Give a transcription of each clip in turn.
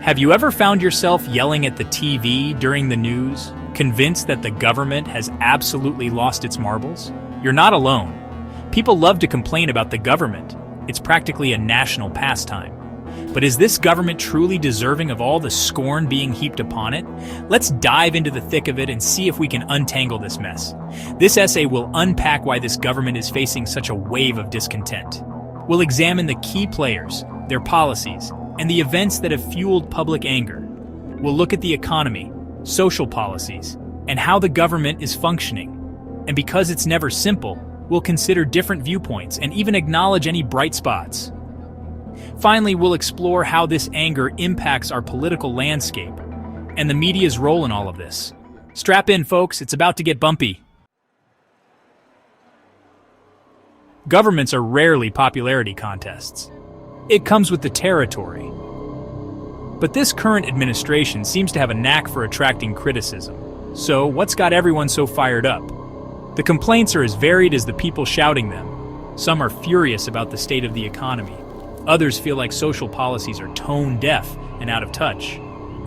Have you ever found yourself yelling at the TV during the news, convinced that the government has absolutely lost its marbles? You're not alone. People love to complain about the government. It's practically a national pastime. But is this government truly deserving of all the scorn being heaped upon it? Let's dive into the thick of it and see if we can untangle this mess. This essay will unpack why this government is facing such a wave of discontent. We'll examine the key players, their policies, and the events that have fueled public anger. We'll look at the economy, social policies, and how the government is functioning. And because it's never simple, we'll consider different viewpoints and even acknowledge any bright spots. Finally, we'll explore how this anger impacts our political landscape and the media's role in all of this. Strap in, folks, it's about to get bumpy. Governments are rarely popularity contests. It comes with the territory. But this current administration seems to have a knack for attracting criticism. So, what's got everyone so fired up? The complaints are as varied as the people shouting them. Some are furious about the state of the economy. Others feel like social policies are tone-deaf and out of touch.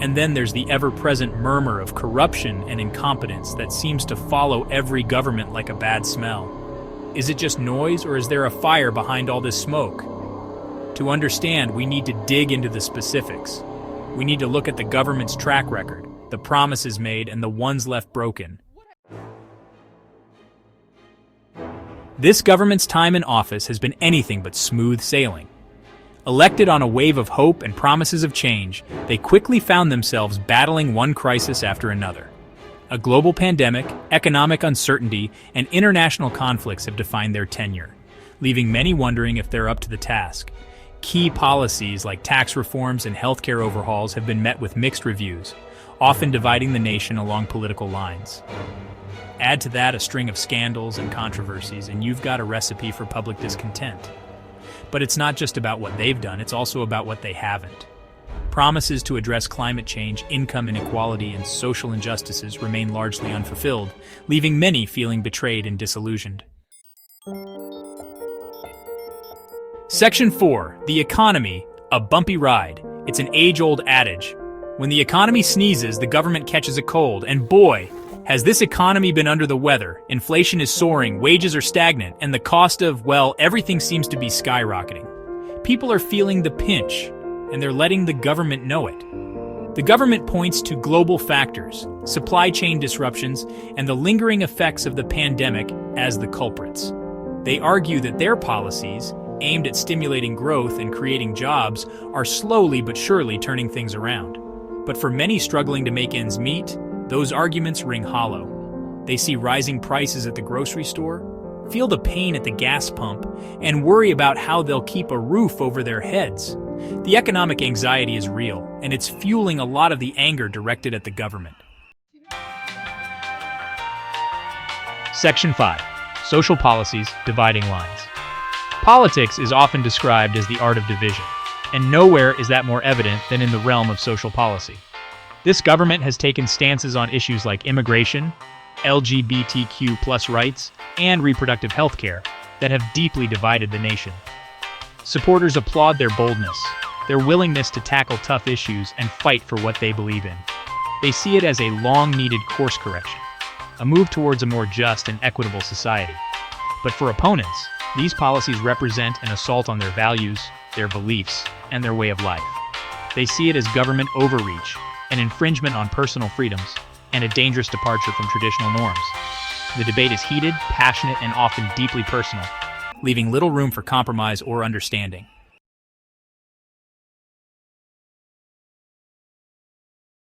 And then there's the ever-present murmur of corruption and incompetence that seems to follow every government like a bad smell. Is it just noise, or is there a fire behind all this smoke? To understand, we need to dig into the specifics. We need to look at the government's track record, the promises made, and the ones left broken. This government's time in office has been anything but smooth sailing. Elected on a wave of hope and promises of change, they quickly found themselves battling one crisis after another. A global pandemic, economic uncertainty, and international conflicts have defined their tenure, leaving many wondering if they're up to the task. Key policies like tax reforms and healthcare overhauls have been met with mixed reviews, often dividing the nation along political lines. Add to that a string of scandals and controversies, and you've got a recipe for public discontent. But it's not just about what they've done, it's also about what they haven't. Promises to address climate change, income inequality, and social injustices remain largely unfulfilled, leaving many feeling betrayed and disillusioned. Section 4. The economy, a bumpy ride. It's an age-old adage. When the economy sneezes, the government catches a cold, and boy, has this economy been under the weather. Inflation is soaring, wages are stagnant, and the cost of, well, everything seems to be skyrocketing. People are feeling the pinch, and they're letting the government know it. The government points to global factors, supply chain disruptions, and the lingering effects of the pandemic as the culprits. They argue that their policies, aimed at stimulating growth and creating jobs, are slowly but surely turning things around. But for many struggling to make ends meet, those arguments ring hollow. They see rising prices at the grocery store, feel the pain at the gas pump, and worry about how they'll keep a roof over their heads. The economic anxiety is real, and it's fueling a lot of the anger directed at the government. Section 5. Social policies, dividing lines. Politics is often described as the art of division, and nowhere is that more evident than in the realm of social policy. This government has taken stances on issues like immigration, LGBTQ+ rights, and reproductive health care that have deeply divided the nation. Supporters applaud their boldness, their willingness to tackle tough issues and fight for what they believe in. They see it as a long-needed course correction, a move towards a more just and equitable society. But for opponents, these policies represent an assault on their values, their beliefs, and their way of life. They see it as government overreach, an infringement on personal freedoms, and a dangerous departure from traditional norms. The debate is heated, passionate, and often deeply personal, leaving little room for compromise or understanding.